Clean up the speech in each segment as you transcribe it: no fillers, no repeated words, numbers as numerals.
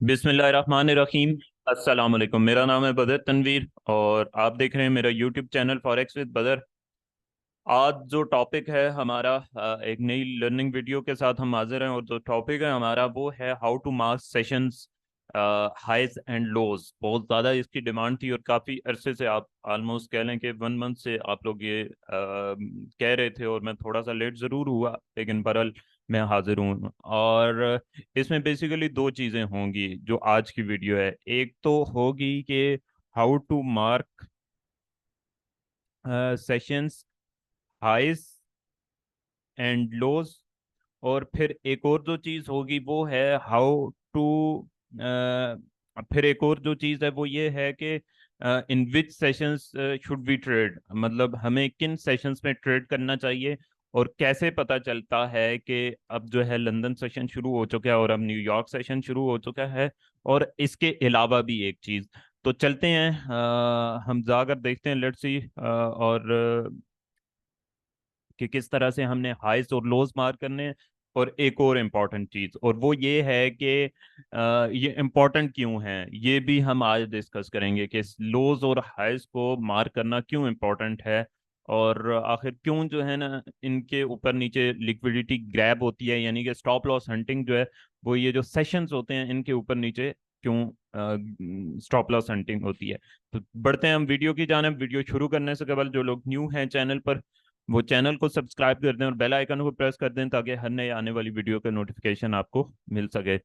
बिस्मिल्लाहिर्रहमानिर्रहीम। अस्सलाम वालेकुम। मेरा नाम है बदर तनवीर और आप देख रहे हैं मेरा यूट्यूब चैनल फॉरेक्स विद बदर। आज जो टॉपिक है हमारा, एक नई लर्निंग वीडियो के साथ हम हाजिर हैं और जो टॉपिक है हमारा वो है how to mark sessions highs and lows. बहुत ज़्यादा इसकी डिमांड थी और काफ़ी अरसे से, आप आलमोस्ट कह लें कि 1 मंथ से आप लोग ये कह रहे थे और मैं थोड़ा सा लेट ज़रूर हुआ, लेकिन बहरहाल मैं हाजिर हूँ। और इसमें बेसिकली दो चीज़ें होंगी जो आज की वीडियो है। एक तो होगी कि how to mark sessions highs and lows, और फिर एक और जो चीज़ होगी वो है हाउ टू, फिर एक और जो चीज़ है वो ये है कि इन विच सेशंस शुड बी ट्रेड, मतलब हमें किन सेशंस में ट्रेड करना चाहिए और कैसे पता चलता है कि अब जो है लंदन सेशन शुरू हो चुका है और अब न्यूयॉर्क सेशन शुरू हो चुका है। और इसके अलावा भी एक चीज़, तो चलते हैं हम जाकर देखते हैं, लेट्स सी, और कि किस तरह से हमने हाइस और लोज मार्क करने हैं। और एक और इम्पॉर्टेंट चीज, और वो ये है कि ये इम्पोर्टेंट क्यों है, ये भी हम आज डिस्कस करेंगे कि लोज और हाइस को मार्क करना क्यों इम्पोर्टेंट है। और आखिर क्यों जो है ना इनके ऊपर नीचे लिक्विडिटी ग्रैब होती है, यानी कि स्टॉप लॉस हंटिंग जो है वो ये जो सेशंस होते हैं इनके ऊपर नीचे क्यों स्टॉप लॉस हंटिंग होती है। तो बढ़ते हैं हम वीडियो की जानिब। वीडियो शुरू करने से कबल जो लोग न्यू हैं चैनल पर, वो चैनल को सब्सक्राइब कर दें और बेल आइकन को प्रेस कर दें ताकि हर नए आने वाली वीडियो का नोटिफिकेशन आपको मिल सके।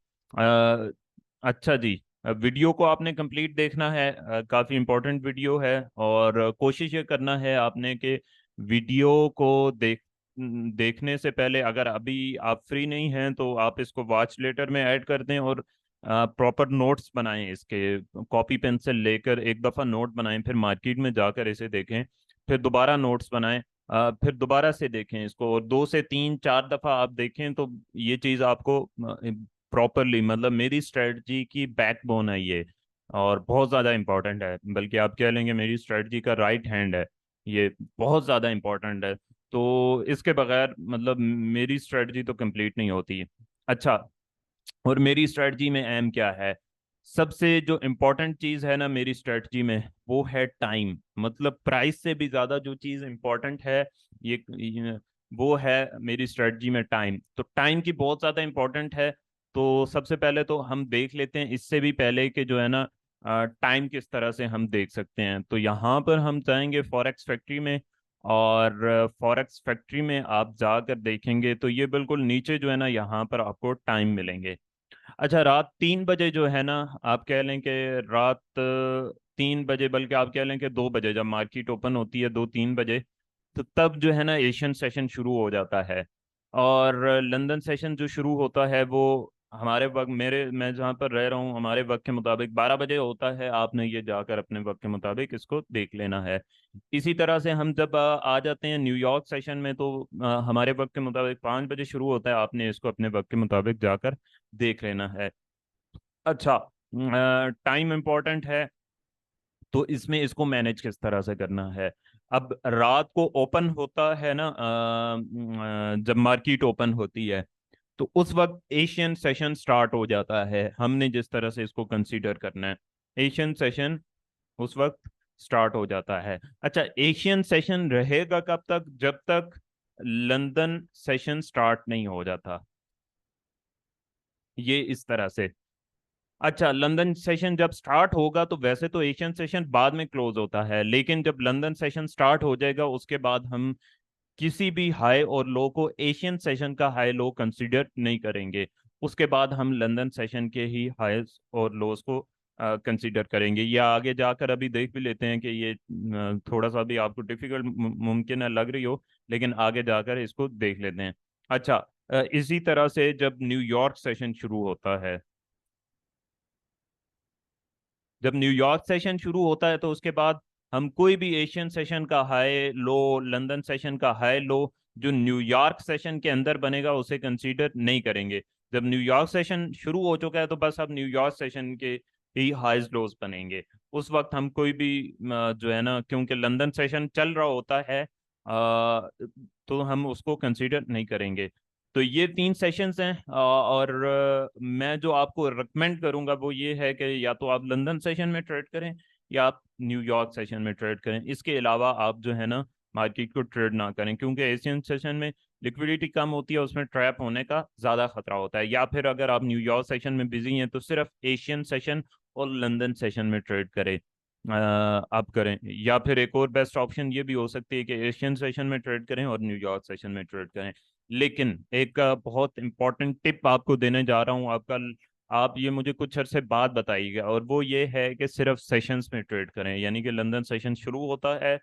अच्छा जी, वीडियो को आपने कंप्लीट देखना है। काफ़ी इम्पोर्टेंट वीडियो है और कोशिश ये करना है आपने कि वीडियो को देखने से पहले, अगर अभी आप फ्री नहीं हैं तो आप इसको वॉच लेटर में ऐड कर दें और प्रॉपर नोट्स बनाएं, इसके कॉपी पेंसिल लेकर एक दफ़ा नोट बनाएं, फिर मार्केट में जाकर इसे देखें, फिर दोबारा नोट्स बनाएं, फिर दोबारा से देखें इसको, और 2 से 3 4 दफा आप देखें तो ये चीज आपको प्रॉपरली, मतलब मेरी स्ट्रेटजी की बैकबोन है ये, और बहुत ज्यादा इंपॉर्टेंट है, बल्कि आप कह लेंगे मेरी स्ट्रेटजी का राइट हैंड है ये। बहुत ज्यादा इंपॉर्टेंट है, तो इसके बगैर मतलब मेरी स्ट्रेटजी तो कंप्लीट नहीं होती। अच्छा, और मेरी स्ट्रेटजी में एम क्या है? सबसे जो इम्पोर्टेंट चीज है ना मेरी स्ट्रेटजी में वो है टाइम। मतलब प्राइस से भी ज्यादा जो चीज इम्पोर्टेंट है ये वो है मेरी स्ट्रेटजी में टाइम। तो टाइम की बहुत ज्यादा इम्पोर्टेंट है। तो सबसे पहले तो हम देख लेते हैं इससे भी पहले कि जो है ना टाइम किस तरह से हम देख सकते हैं। तो यहाँ पर हम जाएंगे फॉरेक्स फैक्ट्री में, और फॉरेक्स फैक्ट्री में आप जाकर देखेंगे तो ये बिल्कुल नीचे जो है ना यहाँ पर आपको टाइम मिलेंगे। अच्छा, रात 3 बजे जो है ना, आप कह लें कि रात 3 बजे, बल्कि आप कह लें कि 2 बजे जब मार्केट ओपन होती है, 2 3 बजे, तो तब जो है ना एशियन सेशन शुरू हो जाता है। और लंदन सेशन जो शुरू होता है वो हमारे वक्त, मेरे मैं जहाँ पर रह रहा हूँ हमारे वक्त के मुताबिक 12 बजे होता है। आपने ये जाकर अपने वक्त के मुताबिक इसको देख लेना है। इसी तरह से हम जब आ जाते हैं न्यूयॉर्क सेशन में, तो हमारे वक्त के मुताबिक 5 बजे शुरू होता है। आपने इसको अपने वक्त के मुताबिक जाकर देख लेना है। अच्छा, टाइम इम्पोर्टेंट है, तो इसमें इसको मैनेज किस तरह से करना है? अब रात को ओपन होता है ना, जब मार्केट ओपन होती है तो उस वक्त एशियन सेशन स्टार्ट हो जाता है। हमने जिस तरह से इसको कंसीडर करना है, एशियन सेशन उस वक्त स्टार्ट हो जाता है। अच्छा, एशियन सेशन रहेगा कब तक? जब तक लंदन सेशन स्टार्ट नहीं हो जाता, ये इस तरह से। अच्छा, लंदन सेशन जब स्टार्ट होगा तो वैसे तो एशियन सेशन बाद में क्लोज होता है, लेकिन जब लंदन सेशन स्टार्ट हो जाएगा उसके बाद हम किसी भी हाई और लो को एशियन सेशन का हाई लो कंसीडर नहीं करेंगे। उसके बाद हम लंदन सेशन के ही हाईज और लोज को कंसीडर करेंगे। या आगे जाकर अभी देख भी लेते हैं कि ये थोड़ा सा भी आपको डिफिकल्ट मुमकिन है लग रही हो, लेकिन आगे जाकर इसको देख लेते हैं। अच्छा, इसी तरह से जब न्यूयॉर्क सेशन शुरू होता है, जब न्यूयॉर्क सेशन शुरू होता है तो उसके बाद हम कोई भी एशियन सेशन का हाई लो, लंदन सेशन का हाई लो जो न्यूयॉर्क सेशन के अंदर बनेगा उसे कंसीडर नहीं करेंगे। जब न्यूयॉर्क सेशन शुरू हो चुका है तो बस अब न्यूयॉर्क सेशन के ही हाइज लोज बनेंगे। उस वक्त हम कोई भी जो है ना, क्योंकि लंदन सेशन चल रहा होता है, तो हम उसको कंसीडर नहीं करेंगे। तो ये 3 सेशंस हैं। और मैं जो आपको रिकमेंड करूंगा वो ये है कि या तो आप लंदन सेशन में ट्रेड करें या आप न्यूयॉर्क सेशन में ट्रेड करें। इसके अलावा आप जो है ना मार्केट को ट्रेड ना करें, क्योंकि एशियन सेशन में लिक्विडिटी कम होती है, उसमें ट्रैप होने का ज़्यादा खतरा होता है। या फिर अगर आप न्यूयॉर्क सेशन में बिजी हैं तो सिर्फ एशियन सेशन और लंदन सेशन में ट्रेड करें, आप करें। या फिर एक और बेस्ट ऑप्शन ये भी हो सकती है कि एशियन सेशन में ट्रेड करें और न्यूयॉर्क सेशन में ट्रेड करें। लेकिन एक बहुत इंपॉर्टेंट टिप आपको देने जा रहा हूँ। आप ये मुझे कुछ अरसे बाद बताइएगा, और वो ये है कि सिर्फ सेशंस में ट्रेड करें, यानी कि लंदन सेशन शुरू होता है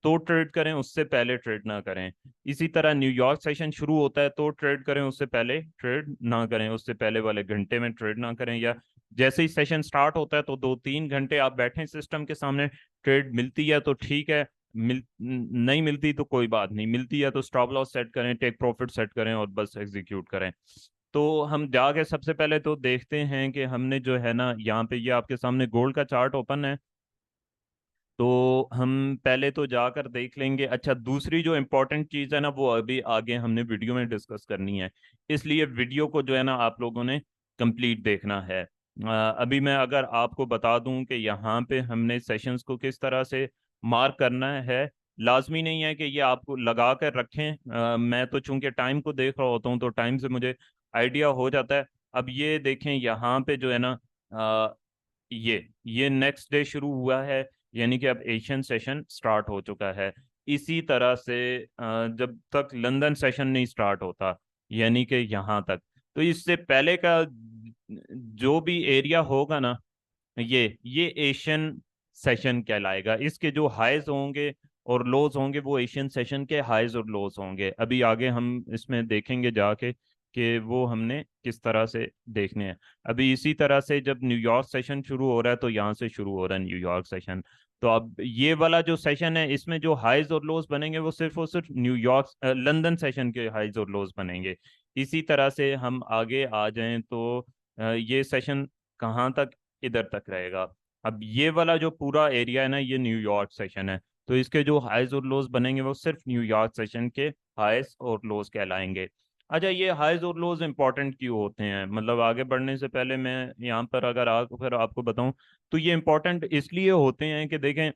तो ट्रेड करें, उससे पहले ट्रेड ना करें। इसी तरह न्यूयॉर्क सेशन शुरू होता है तो ट्रेड करें, उससे पहले ट्रेड ना करें, उससे पहले वाले घंटे में ट्रेड ना करें। या जैसे ही सेशन स्टार्ट होता है तो 2-3 घंटे आप बैठें सिस्टम के सामने, ट्रेड मिलती है तो ठीक है, नहीं मिलती तो कोई बात नहीं, मिलती है तो स्टॉप लॉस सेट करें, टेक प्रॉफिट सेट करें और बस एग्जीक्यूट करें। तो हम जाके सबसे पहले तो देखते हैं कि हमने जो है ना, यहाँ पे ये आपके सामने गोल्ड का चार्ट ओपन है, तो हम पहले तो जाकर देख लेंगे। अच्छा, दूसरी जो इम्पोर्टेंट चीज़ है ना वो अभी आगे हमने वीडियो में डिस्कस करनी है, इसलिए वीडियो को जो है ना आप लोगों ने कंप्लीट देखना है। अभी मैं अगर आपको बता दूं कि यहाँ पे हमने सेशंस को किस तरह से मार्क करना है, लाजमी नहीं है कि ये आपको लगा कर रखें। मैं तो चूंकि टाइम को देख रहा होता हूँ तो टाइम से मुझे आइडिया हो जाता है। अब ये देखें यहाँ पे जो है ना, ये नेक्स्ट डे शुरू हुआ है, यानी कि अब एशियन सेशन स्टार्ट हो चुका है। इसी तरह से जब तक लंदन सेशन नहीं स्टार्ट होता, यानी कि यहाँ तक, तो इससे पहले का जो भी एरिया होगा ना, ये एशियन सेशन कहलाएगा। इसके जो हाईज होंगे और लोज होंगे वो एशियन सेशन के हाईज और लोज होंगे। अभी आगे हम इसमें देखेंगे जाके कि वो हमने किस तरह से देखने हैं। अभी इसी तरह से जब न्यूयॉर्क सेशन शुरू हो रहा है तो यहाँ से शुरू हो रहा है न्यूयॉर्क सेशन। तो अब ये वाला जो सेशन है इसमें जो हाईज और लोज बनेंगे वो सिर्फ और सिर्फ न्यूयॉर्क लंदन सेशन के हाईज और लोज बनेंगे। इसी तरह से हम आगे आ जाएं तो ये सेशन कहाँ तक, इधर तक रहेगा। अब ये वाला जो पूरा एरिया है ना ये न्यूयॉर्क सेशन है, तो इसके जो हाईज और लोज बनेंगे वो सिर्फ न्यूयॉर्क सेशन के हाईज और लोज कहलाएंगे। अच्छा, ये हाईज और लोज इंपॉर्टेंट क्यों होते हैं, मतलब आगे बढ़ने से पहले मैं यहाँ पर अगर फिर आपको बताऊं, तो ये इंपॉर्टेंट इसलिए होते हैं कि देखें,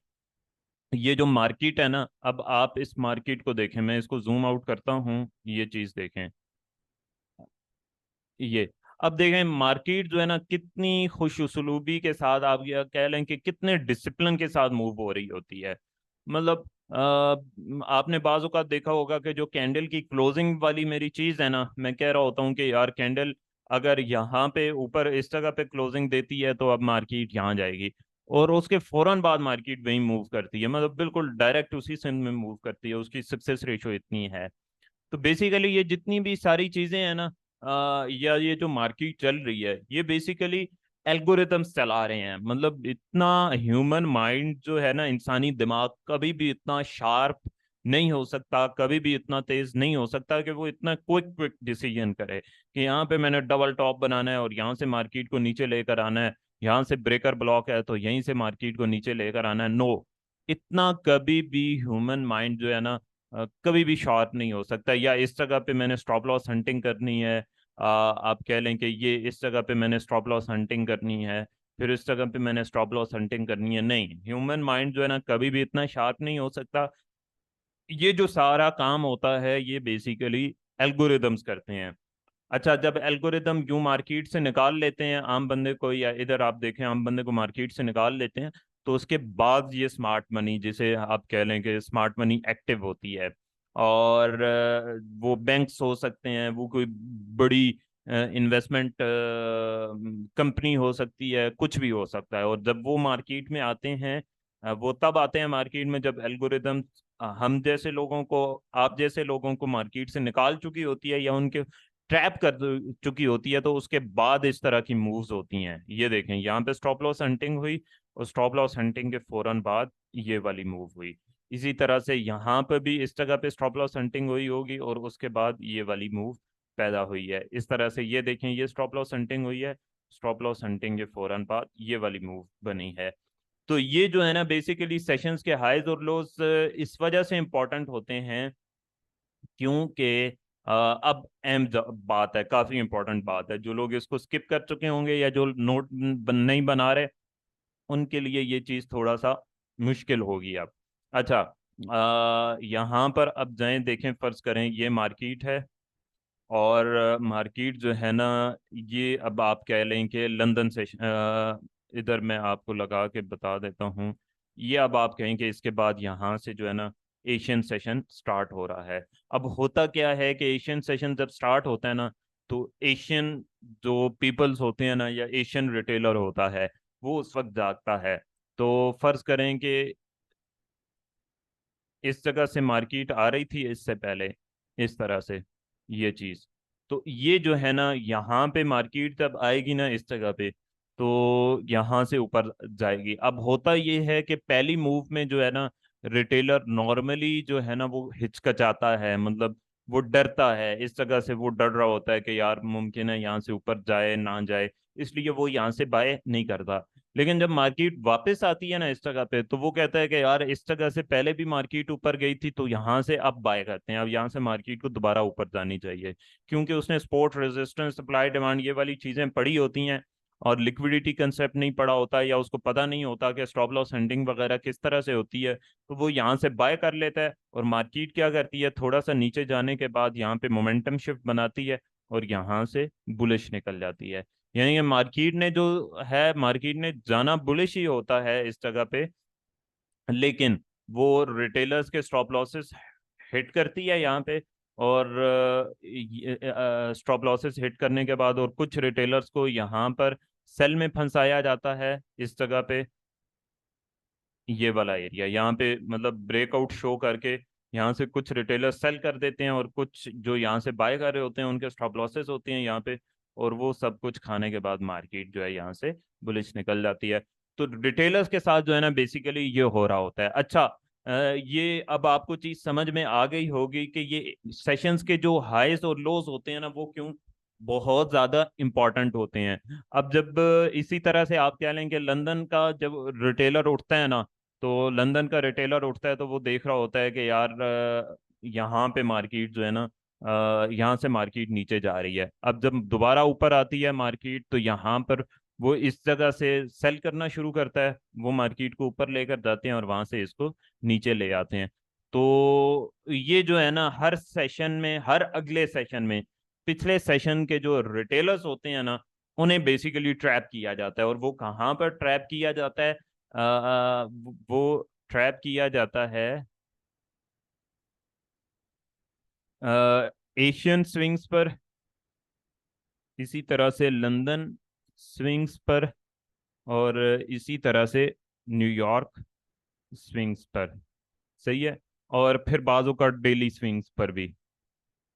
ये जो मार्केट है ना, अब आप इस मार्केट को देखें, मैं इसको जूम आउट करता हूँ, ये चीज देखें, ये अब देखें मार्केट जो है ना कितनी खुश उसलूबी के साथ, आप ये कह लें कि कितने डिसिप्लिन के साथ मूव हो रही होती है। मतलब आपने बाज़ औक़ात देखा होगा कि जो कैंडल की क्लोजिंग वाली मेरी चीज़ है ना, मैं कह रहा होता हूँ कि यार कैंडल अगर यहाँ पे ऊपर इस जगह पे क्लोजिंग देती है तो अब मार्केट यहाँ जाएगी, और उसके फौरन बाद मार्केट वहीं मूव करती है, मतलब बिल्कुल डायरेक्ट उसी सिंध में मूव करती है, उसकी सक्सेस रेशो इतनी है। तो बेसिकली ये जितनी भी सारी चीजें हैं ना, या ये जो मार्केट चल रही है ये बेसिकली एल्गोरिथम्स चला रहे हैं। मतलब इतना ह्यूमन माइंड जो है ना, इंसानी दिमाग कभी भी इतना शार्प नहीं हो सकता, कभी भी इतना तेज नहीं हो सकता कि वो इतना क्विक क्विक डिसीजन करे कि यहाँ पे मैंने डबल टॉप बनाना है और यहाँ से मार्केट को नीचे लेकर आना है, यहाँ से ब्रेकर ब्लॉक है तो यहीं से मार्केट को नीचे लेकर आना है। नो, इतना कभी भी ह्यूमन माइंड जो है ना कभी भी शार्प नहीं हो सकता। या इस जगह पे मैंने स्टॉप लॉस हंटिंग करनी है, आप कह लें कि ये इस जगह पे मैंने स्टॉप लॉस हंटिंग करनी है, फिर इस जगह पे मैंने स्टॉप लॉस हंटिंग करनी है, नहीं, ह्यूमन माइंड जो है ना कभी भी इतना शार्प नहीं हो सकता। ये जो सारा काम होता है ये बेसिकली एल्गोरिदम्स करते हैं। अच्छा, जब एल्गोरिदम यूं मार्केट से निकाल लेते हैं आम बंदे को, या इधर आप देखें आम बंदे को मार्केट से निकाल लेते हैं, तो उसके बाद ये स्मार्ट मनी, जिसे आप कह लें कि स्मार्ट मनी एक्टिव होती है। और वो बैंक्स हो सकते हैं, वो कोई बड़ी इन्वेस्टमेंट कंपनी हो सकती है, कुछ भी हो सकता है। और जब वो मार्केट में आते हैं, वो तब आते हैं मार्केट में जब एल्गोरिदम हम जैसे लोगों को, आप जैसे लोगों को मार्केट से निकाल चुकी होती है या उनके ट्रैप कर चुकी होती है, तो उसके बाद इस तरह की मूव्स होती हैं। ये देखें यहाँ पे स्टॉप लॉस हंटिंग हुई और स्टॉप लॉस हंटिंग के फौरन बाद ये वाली मूव हुई। इसी तरह से यहाँ पे भी इस जगह पे स्टॉप लॉस हंटिंग हुई होगी और उसके बाद ये वाली मूव पैदा हुई है। इस तरह से ये देखें, ये स्टॉप लॉस हंटिंग हुई है, स्टॉप लॉस हंटिंग के फौरन बाद ये वाली मूव बनी है। तो ये जो है ना बेसिकली सेशंस के हाईज और लोज इस वजह से इंपॉर्टेंट होते हैं क्योंकि अब अहम बात है, काफी इंपॉर्टेंट बात है, जो लोग इसको स्किप कर चुके होंगे या जो नोट नहीं बना रहे, उनके लिए ये चीज थोड़ा सा मुश्किल होगी अब। अच्छा, यहाँ पर अब जाएं, देखें, फर्ज करें ये मार्केट है, और मार्केट जो है ना, ये अब आप कह लें कि लंदन से इधर मैं आपको लगा के बता देता हूँ। ये अब आप कहें कि इसके बाद यहाँ से जो है ना एशियन सेशन स्टार्ट हो रहा है। अब होता क्या है कि एशियन सेशन जब स्टार्ट होता है ना, तो एशियन जो पीपल्स होते हैं ना, या एशियन रिटेलर होता है, वो उस वक्त जागता है। तो फर्ज करें कि इस जगह से मार्केट आ रही थी इससे पहले, इस तरह से ये चीज, तो ये जो है ना यहाँ पे मार्केट जब आएगी ना इस जगह पे, तो यहाँ से ऊपर जाएगी। अब होता ये है कि पहली मूव में जो है ना रिटेलर नॉर्मली जो है ना वो हिचकचाता है, मतलब वो डरता है, इस जगह से वो डर रहा होता है कि यार मुमकिन है यहाँ से ऊपर जाए ना जाए, इसलिए वो यहाँ से बाय नहीं करता। लेकिन जब मार्केट वापस आती है ना इस जगह पे, तो वो कहता है कि यार इस जगह से पहले भी मार्केट ऊपर गई थी, तो यहाँ से अब बाय करते हैं, अब यहाँ से मार्केट को दोबारा ऊपर जानी चाहिए, क्योंकि उसने सपोर्ट, रेजिस्टेंस, सप्लाई, डिमांड, ये वाली चीजें पढ़ी होती हैं, और लिक्विडिटी कंसेप्ट नहीं पढ़ा होता, या उसको पता नहीं होता कि स्टॉप लॉस सेंडिंग वगैरह किस तरह से होती है, तो वो यहाँ से बाय कर लेता है। और मार्केट क्या करती है, थोड़ा सा नीचे जाने के बाद यहाँ पे मोमेंटम शिफ्ट बनाती है, और यहाँ से बुलिश निकल जाती है। यानी कि मार्केट ने जो है, मार्केट ने जाना बुलिश ही होता है इस जगह पे, लेकिन वो रिटेलर्स के स्टॉप लॉसेस हिट करती है यहाँ पे, और स्टॉप लॉसेस हिट करने के बाद और कुछ रिटेलर्स को यहाँ पर सेल में फंसाया जाता है इस जगह पे। ये वाला एरिया यहाँ पे मतलब ब्रेकआउट शो करके यहाँ से कुछ रिटेलर सेल कर देते हैं, और कुछ जो यहाँ से बाय कर रहे होते हैं उनके स्टॉप लॉसेस होते हैं यहाँ पे, और वो सब कुछ खाने के बाद मार्केट जो है यहाँ से बुलिश निकल जाती है। तो रिटेलर्स के साथ जो है ना बेसिकली ये हो रहा होता है। अच्छा, ये अब आपको चीज समझ में आ गई होगी कि ये सेशंस के जो हाईज और लोज होते हैं ना, वो क्यों बहुत ज्यादा इंपॉर्टेंट होते हैं। अब जब इसी तरह से आप कह लें कि लंदन का जब रिटेलर उठता है ना, तो लंदन का रिटेलर उठता है तो वो देख रहा होता है कि यार यहाँ पे मार्केट जो है ना, यहाँ से मार्केट नीचे जा रही है। अब जब दोबारा ऊपर आती है मार्केट, तो यहाँ पर वो इस जगह से सेल करना शुरू करता है, वो मार्केट को ऊपर लेकर जाते हैं और वहां से इसको नीचे ले आते हैं। तो ये जो है ना हर सेशन में, हर अगले सेशन में, पिछले सेशन के जो रिटेलर्स होते हैं ना, उन्हें बेसिकली ट्रैप किया जाता है। और वो कहाँ पर ट्रैप किया जाता है? वो ट्रैप किया जाता है एशियन स्विंग्स पर, इसी तरह से लंदन स्विंग्स पर, और इसी तरह से न्यूयॉर्क स्विंग्स पर। सही है। और फिर बाजू का डेली स्विंग्स पर भी,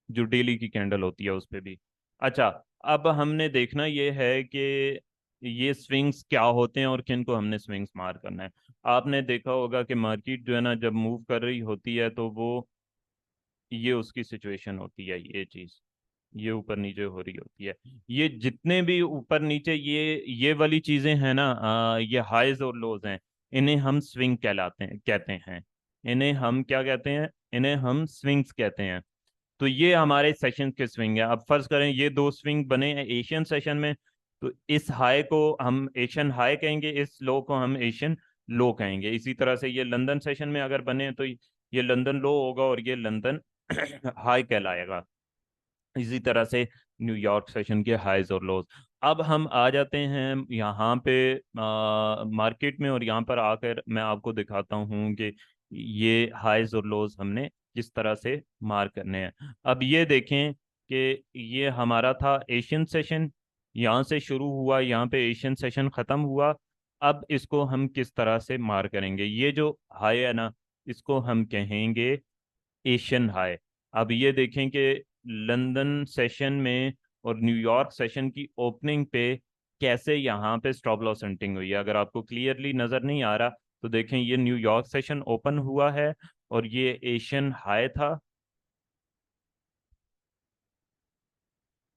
जो डेली की कैंडल होती है उस पे भी। अच्छा, अब हमने देखना ये है कि ये स्विंग्स क्या होते हैं और किन को हमने स्विंग्स मार करना है। आपने देखा होगा कि मार्केट जो है ना जब मूव कर रही होती है, तो वो ये उसकी सिचुएशन होती है, ये चीज, ये ऊपर नीचे हो रही होती है। ये जितने भी ऊपर नीचे ये वाली चीजें हैं ना, ये हाइज और लोज हैं, इन्हें हम स्विंग कहलाते हैं, कहते हैं। इन्हें हम क्या कहते हैं? इन्हें हम स्विंग्स कहते हैं। तो ये हमारे सेशन के स्विंग है। अब फर्ज करें ये दो स्विंग बने हैं एशियन सेशन में, तो इस हाई को हम एशियन हाई कहेंगे, इस लो को हम एशियन लो कहेंगे। इसी तरह से ये लंदन सेशन में अगर बने हैं, तो ये लंदन लो होगा और ये लंदन हाई कहलाएगा। इसी तरह से न्यूयॉर्क सेशन के हाइज और लोज। अब हम आ जाते हैं यहाँ पे मार्केट में, और यहाँ पर आकर मैं आपको दिखाता हूँ कि ये हाइज और लोज हमने किस तरह से मार करने हैं। अब ये देखें कि ये हमारा था एशियन सेशन, यहाँ से शुरू हुआ, यहाँ पे एशियन सेशन खत्म हुआ। अब इसको हम किस तरह से मार करेंगे? ये जो हाई है ना, इसको हम कहेंगे एशियन हाई। अब ये देखें कि लंदन सेशन में और न्यूयॉर्क सेशन की ओपनिंग पे कैसे यहाँ पे स्टॉप लॉस हंटिंग हुई है। अगर आपको क्लियरली नजर नहीं आ रहा, तो देखें ये न्यूयॉर्क सेशन ओपन हुआ है, और ये एशियन हाई था।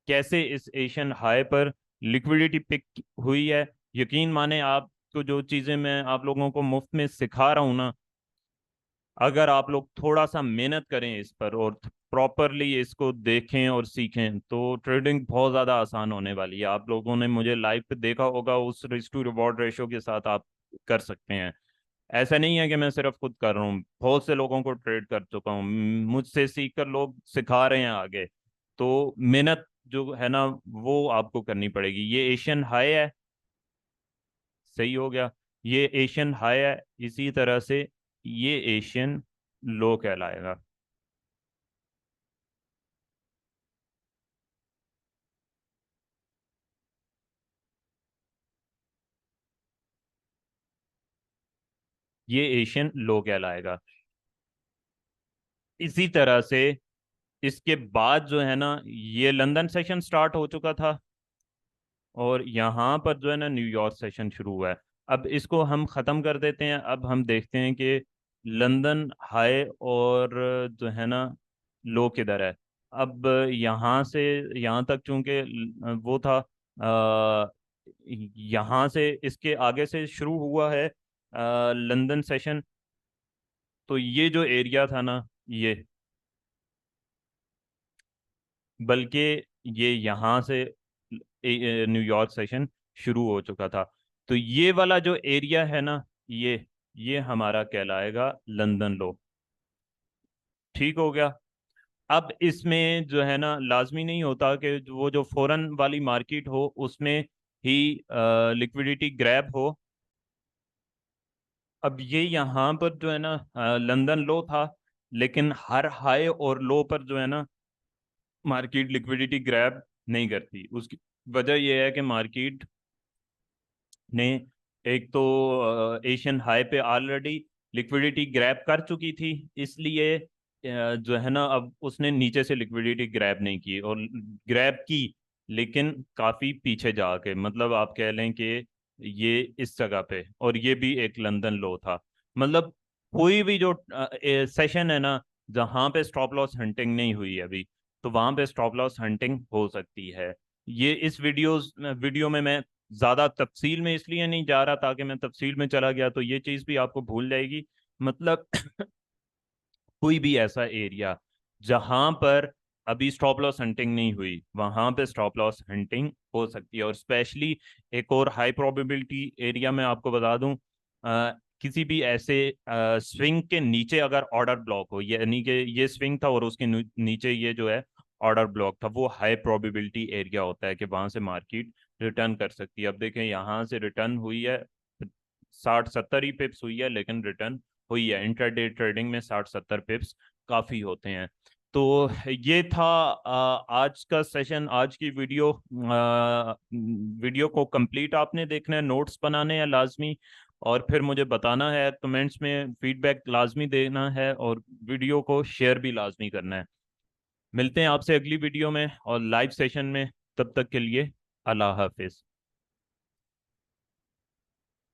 कैसे इस एशियन हाई पर लिक्विडिटी पिक हुई है। यकीन माने, आपको जो चीजें मैं आप लोगों को मुफ्त में सिखा रहा हूँ ना, अगर आप लोग थोड़ा सा मेहनत करें इस पर और प्रॉपरली इसको देखें और सीखें तो ट्रेडिंग बहुत ज़्यादा आसान होने वाली है। आप लोगों ने मुझे लाइव पे देखा होगा, उस रिस्क टू रिवॉर्ड रेशो के साथ आप कर सकते हैं। ऐसा नहीं है कि मैं सिर्फ खुद कर रहा हूँ, बहुत से लोगों को ट्रेड कर चुका हूँ, मुझसे सीख कर लोग सिखा रहे हैं आगे। तो मेहनत जो है ना वो आपको करनी पड़ेगी। ये एशियन हाई है, सही हो गया, ये एशियन हाई है। इसी तरह से ये एशियन लो कहलाएगा। ये एशियन लो कहलाएगा। इसी तरह से इसके बाद जो है ना ये लंदन सेशन स्टार्ट हो चुका था, और यहाँ पर जो है ना न्यूयॉर्क सेशन शुरू हुआ है। अब इसको हम ख़त्म कर देते हैं। अब हम देखते हैं कि लंदन हाई और जो है ना लो किधर है। अब यहाँ से यहाँ तक चूंकि वो था, यहाँ से इसके आगे से शुरू हुआ है लंदन सेशन। तो ये जो एरिया था ना, ये बल्कि ये यहाँ से न्यूयॉर्क सेशन शुरू हो चुका था। तो ये वाला जो एरिया है ना, ये हमारा कहलाएगा लंदन लो। ठीक हो गया। अब इसमें जो है ना लाजमी नहीं होता कि वो जो फॉरेन वाली मार्केट हो उसमें ही लिक्विडिटी ग्रैब हो। अब ये यहाँ पर जो है ना लंदन लो था, लेकिन हर हाई और लो पर जो है ना मार्केट लिक्विडिटी ग्रैब नहीं करती। उसकी वजह यह है कि मार्केट ने एक तो एशियन हाई पे ऑलरेडी लिक्विडिटी ग्रैब कर चुकी थी, इसलिए जो है ना अब उसने नीचे से लिक्विडिटी ग्रैब नहीं की, और ग्रैब की लेकिन काफी पीछे जाके, मतलब आप कह लें कि ये इस जगह पे, और ये भी एक लंदन लो था। मतलब कोई भी जो सेशन है ना जहां पे स्टॉप लॉस हंटिंग नहीं हुई अभी, तो वहां पे स्टॉप लॉस हंटिंग हो सकती है। ये इस वीडियो में मैं ज्यादा तफसील में इसलिए नहीं जा रहा, ताकि मैं तफसील में चला गया तो ये चीज भी आपको भूल जाएगी। मतलब कोई भी ऐसा एरिया जहां पर अभी स्टॉप लॉस हंटिंग नहीं हुई, वहां पे स्टॉप लॉस हंटिंग हो सकती है। और स्पेशली एक और हाई प्रोबेबिलिटी एरिया में आपको बता दूं, किसी भी ऐसे स्विंग के नीचे अगर ऑर्डर ब्लॉक हो, यानी कि ये स्विंग था और उसके नीचे ये जो है ऑर्डर ब्लॉक था, वो हाई प्रोबेबिलिटी एरिया होता है कि वहां से मार्केट रिटर्न कर सकती है। अब देखें यहाँ से रिटर्न हुई है, 60-70 ही पिप्स हुई है, लेकिन रिटर्न हुई है। इंट्राडे ट्रेडिंग में 60-70 पिप्स काफी होते हैं। तो ये था आज का सेशन, आज की वीडियो को कंप्लीट आपने देखना है, नोट्स बनाने हैं लाजमी, और फिर मुझे बताना है कमेंट्स में, फीडबैक लाजमी देना है, और वीडियो को शेयर भी लाजमी करना है। मिलते हैं आपसे अगली वीडियो में और लाइव सेशन में। तब तक के लिए अल्लाह हाफिज।